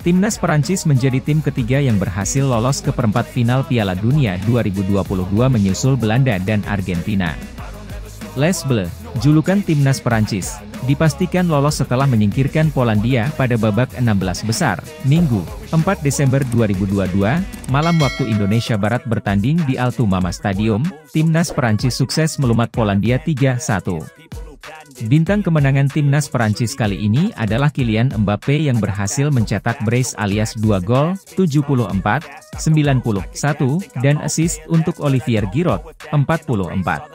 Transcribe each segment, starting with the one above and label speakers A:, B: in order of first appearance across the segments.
A: Timnas Perancis menjadi tim ketiga yang berhasil lolos ke perempat final Piala Dunia 2022 menyusul Belanda dan Argentina. Les Bleus, julukan Timnas Perancis, dipastikan lolos setelah menyingkirkan Polandia pada babak 16 besar, Minggu, 4 Desember 2022, malam waktu Indonesia Barat bertanding di Altumama Stadium, Timnas Perancis sukses melumat Polandia 3-1. Bintang kemenangan Timnas Perancis kali ini adalah Kylian Mbappe yang berhasil mencetak brace alias 2 gol, 74, 91, dan assist untuk Olivier Giroud, 44.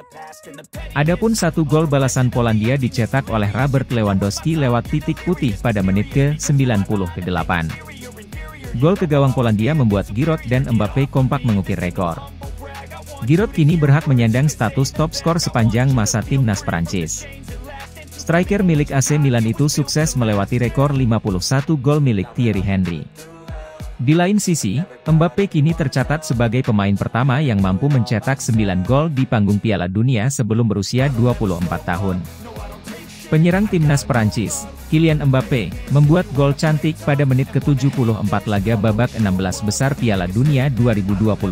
A: Adapun 1 gol balasan Polandia dicetak oleh Robert Lewandowski lewat titik putih pada menit ke-98. Gol ke gawang Polandia membuat Giroud dan Mbappe kompak mengukir rekor. Giroud kini berhak menyandang status top skor sepanjang masa Timnas Perancis. Striker milik AC Milan itu sukses melewati rekor 51 gol milik Thierry Henry. Di lain sisi, Mbappe kini tercatat sebagai pemain pertama yang mampu mencetak 9 gol di panggung Piala Dunia sebelum berusia 24 tahun. Penyerang Timnas Perancis, Kylian Mbappe, membuat gol cantik pada menit ke-74 laga babak 16 besar Piala Dunia 2022,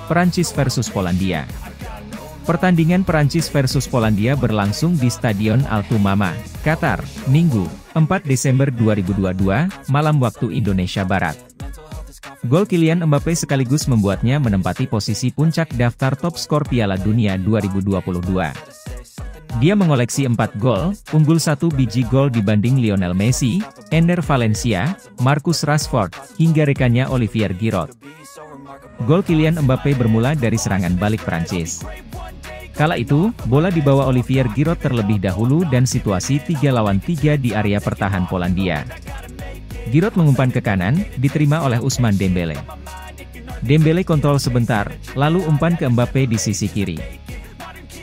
A: Perancis versus Polandia. Pertandingan Perancis versus Polandia berlangsung di Stadion Altumama, Qatar, Minggu, 4 Desember 2022, malam waktu Indonesia Barat. Gol Kylian Mbappe sekaligus membuatnya menempati posisi puncak daftar top skor Piala Dunia 2022. Dia mengoleksi 4 gol, unggul 1 biji gol dibanding Lionel Messi, Enner Valencia, Marcus Rashford, hingga rekannya Olivier Giroud. Gol Kylian Mbappe bermula dari serangan balik Perancis. Kala itu, bola dibawa Olivier Giroud terlebih dahulu dan situasi 3 lawan 3 di area pertahan Polandia. Giroud mengumpan ke kanan, diterima oleh Ousmane Dembélé. Dembélé kontrol sebentar, lalu umpan ke Mbappe di sisi kiri.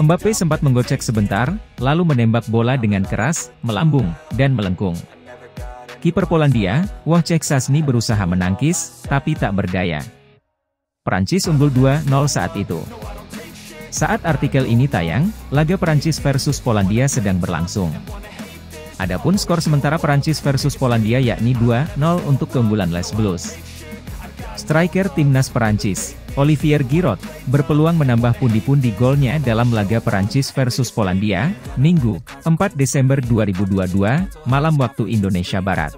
A: Mbappe sempat menggocek sebentar, lalu menembak bola dengan keras, melambung, dan melengkung. Kiper Polandia, Wojciech Szczęsny berusaha menangkis, tapi tak berdaya. Perancis unggul 2-0 saat itu. Saat artikel ini tayang, laga Perancis versus Polandia sedang berlangsung. Adapun skor sementara Perancis versus Polandia yakni 2-0 untuk keunggulan Les Bleus. Striker Timnas Perancis, Olivier Giroud, berpeluang menambah pundi-pundi golnya dalam laga Perancis versus Polandia, Minggu, 4 Desember 2022, malam waktu Indonesia Barat.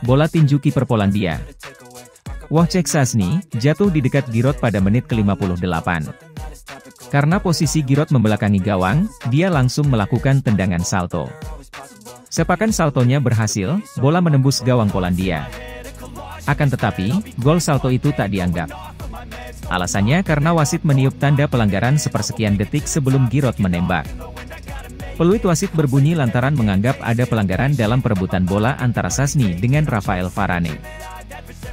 A: Bola tinju kiper Polandia, Wojciech Szczęsny, jatuh di dekat Giroud pada menit ke-58. Karena posisi Giroud membelakangi gawang, dia langsung melakukan tendangan salto. Sepakan saltonya berhasil, bola menembus gawang Polandia. Akan tetapi, gol salto itu tak dianggap. Alasannya karena wasit meniup tanda pelanggaran sepersekian detik sebelum Giroud menembak. Peluit wasit berbunyi lantaran menganggap ada pelanggaran dalam perebutan bola antara Szczęsny dengan Raphael Varane.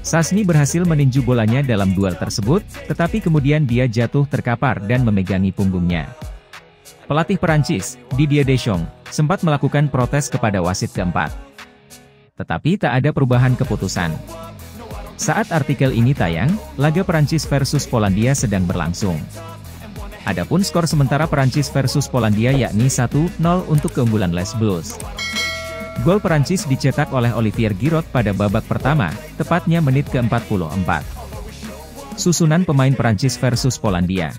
A: Szczęsny berhasil meninju bolanya dalam duel tersebut, tetapi kemudian dia jatuh terkapar dan memegangi punggungnya. Pelatih Perancis, Didier Deschamps, sempat melakukan protes kepada wasit keempat. Tetapi tak ada perubahan keputusan. Saat artikel ini tayang, laga Perancis versus Polandia sedang berlangsung. Adapun skor sementara Perancis versus Polandia yakni 1-0 untuk keunggulan Les Bleus. Gol Perancis dicetak oleh Olivier Giroud pada babak pertama, tepatnya menit ke-44. Susunan pemain Perancis versus Polandia.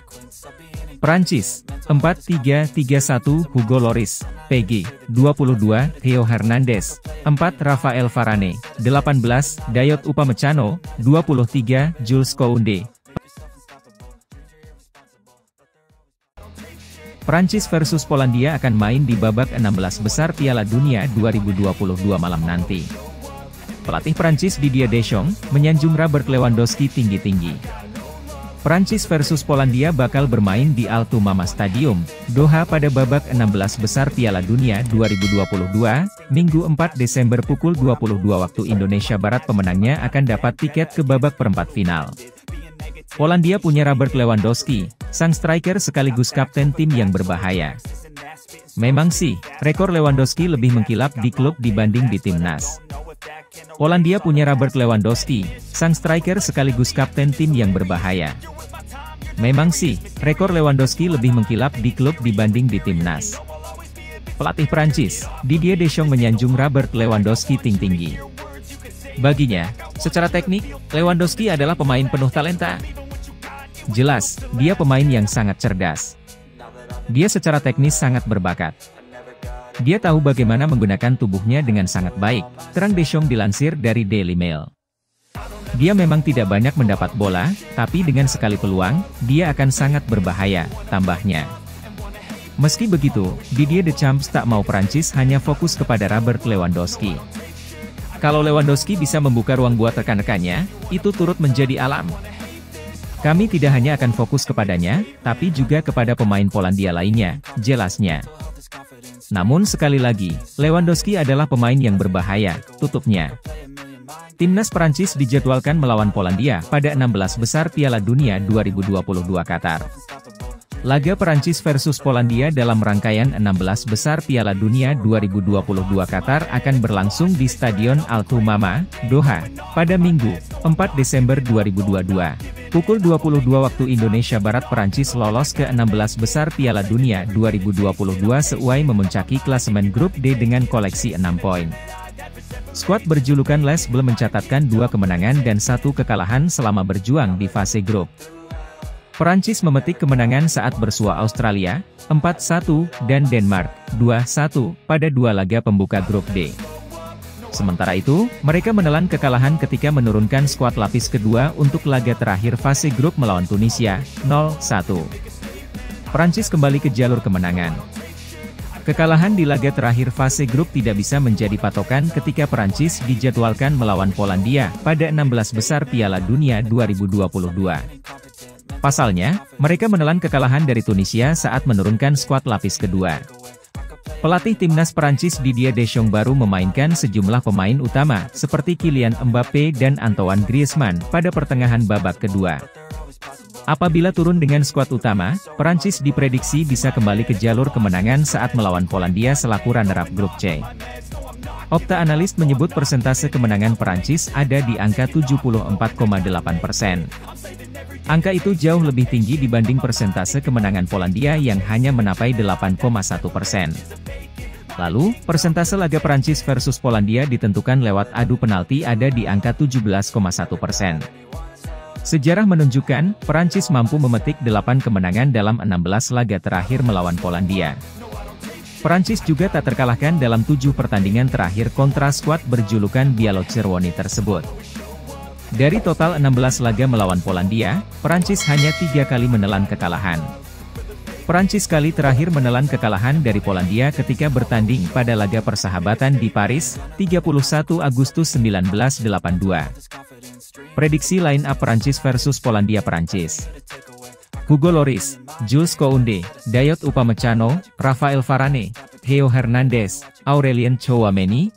A: Perancis, 4-3-3-1 Hugo Lloris, PG, 22, Theo Hernandez, 4 Raphael Varane, 18 Dayot Upamecano, 23 Jules Koundé. Perancis versus Polandia akan main di babak 16 besar Piala Dunia 2022 malam nanti. Pelatih Perancis Didier Deschamps menyanjung Robert Lewandowski tinggi-tinggi. Perancis versus Polandia bakal bermain di Altumama Stadium, Doha pada babak 16 besar Piala Dunia 2022, Minggu 4 Desember pukul 22 waktu Indonesia Barat. Pemenangnya akan dapat tiket ke babak perempat final. Polandia punya Robert Lewandowski, sang striker sekaligus kapten tim yang berbahaya. Memang sih, rekor Lewandowski lebih mengkilap di klub dibanding di timnas. Polandia punya Robert Lewandowski, sang striker sekaligus kapten tim yang berbahaya. Memang sih, rekor Lewandowski lebih mengkilap di klub dibanding di timnas. Pelatih Prancis, Didier Deschamps menyanjung Robert Lewandowski tinggi-tinggi. Baginya, secara teknik, Lewandowski adalah pemain penuh talenta. Jelas, dia pemain yang sangat cerdas. Dia secara teknis sangat berbakat. Dia tahu bagaimana menggunakan tubuhnya dengan sangat baik, terang Deschamps dilansir dari Daily Mail. Dia memang tidak banyak mendapat bola, tapi dengan sekali peluang, dia akan sangat berbahaya, tambahnya. Meski begitu, Didier Deschamps tak mau Prancis hanya fokus kepada Robert Lewandowski. Kalau Lewandowski bisa membuka ruang buat rekan-rekannya, itu turut menjadi alam. Kami tidak hanya akan fokus kepadanya, tapi juga kepada pemain Polandia lainnya, jelasnya. Namun sekali lagi, Lewandowski adalah pemain yang berbahaya, tutupnya. Timnas Prancis dijadwalkan melawan Polandia pada 16 besar Piala Dunia 2022 Qatar. Laga Prancis versus Polandia dalam rangkaian 16 besar Piala Dunia 2022 Qatar akan berlangsung di Stadion Al Thumama, Doha, pada Minggu, 4 Desember 2022. Pukul 22 waktu Indonesia Barat. Prancis lolos ke 16 besar Piala Dunia 2022 sesuai memuncaki klasemen grup D dengan koleksi 6 poin. Skuad berjulukan Les Bleus mencatatkan 2 kemenangan dan 1 kekalahan selama berjuang di fase grup. Prancis memetik kemenangan saat bersua Australia, 4-1, dan Denmark, 2-1, pada 2 laga pembuka grup D. Sementara itu, mereka menelan kekalahan ketika menurunkan skuad lapis kedua untuk laga terakhir fase grup melawan Tunisia, 0-1. Prancis kembali ke jalur kemenangan. Kekalahan di laga terakhir fase grup tidak bisa menjadi patokan ketika Prancis dijadwalkan melawan Polandia pada 16 besar Piala Dunia 2022. Pasalnya, mereka menelan kekalahan dari Tunisia saat menurunkan skuad lapis kedua. Pelatih timnas Prancis Didier Deschamps baru memainkan sejumlah pemain utama seperti Kylian Mbappe dan Antoine Griezmann pada pertengahan babak kedua. Apabila turun dengan skuad utama, Prancis diprediksi bisa kembali ke jalur kemenangan saat melawan Polandia selaku runner-up grup C. Opta analis menyebut persentase kemenangan Prancis ada di angka 74,8%. Angka itu jauh lebih tinggi dibanding persentase kemenangan Polandia yang hanya menapai 8,1%. Lalu, persentase laga Prancis versus Polandia ditentukan lewat adu penalti ada di angka 17,1%. Sejarah menunjukkan, Prancis mampu memetik 8 kemenangan dalam 16 laga terakhir melawan Polandia. Prancis juga tak terkalahkan dalam 7 pertandingan terakhir kontra skuad berjulukan Białych Czerwony tersebut. Dari total 16 laga melawan Polandia, Prancis hanya 3 kali menelan kekalahan. Prancis kali terakhir menelan kekalahan dari Polandia ketika bertanding pada laga persahabatan di Paris, 31 Agustus 1982. Prediksi line up Prancis versus Polandia. Prancis: Hugo Lloris, Jules Koundé, Dayot Upamecano, Rafael Varane, Theo Hernandez, Aurelien Tchouaméni,